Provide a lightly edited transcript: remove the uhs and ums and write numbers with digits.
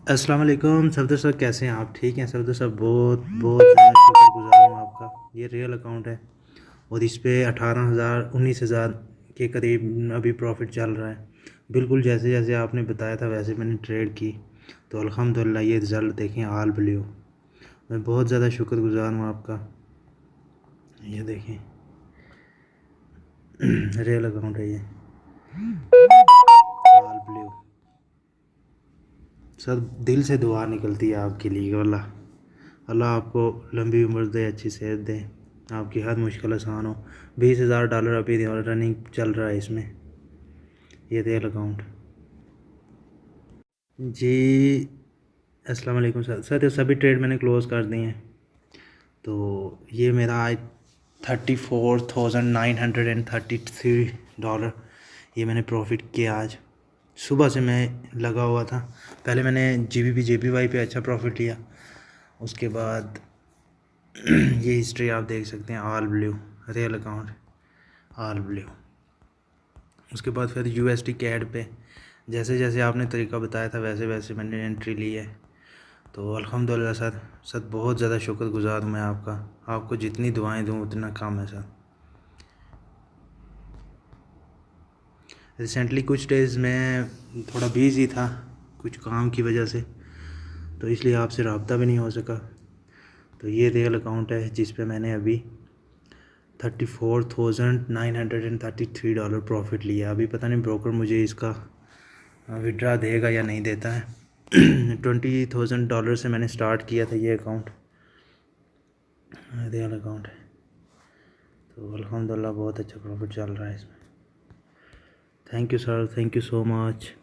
अस्सलाम वालेकुम सफदर सर, कैसे हैं आप? ठीक हैं सफदर सर? बहुत बहुत ज़्यादा शुक्रगुजार हूँ आपका। ये रियल अकाउंट है और इस पे 18,000 19,000 के करीब अभी प्रॉफिट चल रहा है। बिल्कुल जैसे जैसे आपने बताया था वैसे मैंने ट्रेड की, तो अल्हम्दुलिल्लाह ये रिज़ल्ट देखें, आल ब्लू। मैं बहुत ज़्यादा शुक्रगुजार हूँ आपका। ये देखें रियल अकाउंट है ये, आल ब्लू। सर दिल से दुआ निकलती है आपके लिए। अल्लाह अल्लाह आपको लंबी उम्र दे, अच्छी सेहत दे, आपकी हर मुश्किल आसान हो। $20,000 अभी रनिंग चल रहा है इसमें। ये रियल अकाउंट जी। अस्सलाम वालेकुम सर। सर ये सभी ट्रेड मैंने क्लोज़ कर दिए हैं। तो ये मेरा आज $34,933 ये मैंने प्रॉफिट किया आज। सुबह से मैं लगा हुआ था। पहले मैंने JPY पे अच्छा प्रॉफिट लिया। उसके बाद ये हिस्ट्री आप देख सकते हैं, आल ब्लू रियल अकाउंट, आल ब्लू। उसके बाद फिर USD कैड पे जैसे जैसे आपने तरीका बताया था वैसे वैसे मैंने एंट्री ली है। तो अल्हम्दुलिल्लाह सर, सर बहुत ज़्यादा शुक्रगुजार हूँ मैं आपका। आपको जितनी दुआएं दूँ उतना कम है सर। रिसेंटली कुछ डेज़ में थोड़ा बिज़ी था कुछ काम की वजह से, तो इसलिए आपसे रब्ता भी नहीं हो सका। तो ये रियल अकाउंट है जिस पे मैंने अभी $34,933 प्रॉफिट लिया। अभी पता नहीं ब्रोकर मुझे इसका विड्रा देगा या नहीं देता है। $20,000 से मैंने स्टार्ट किया था ये अकाउंट, रियल अकाउंट है। तो अल्हम्दुलिल्लाह बहुत अच्छा प्रॉफिट चल रहा है इसमें। Thank you sir, thank you so much.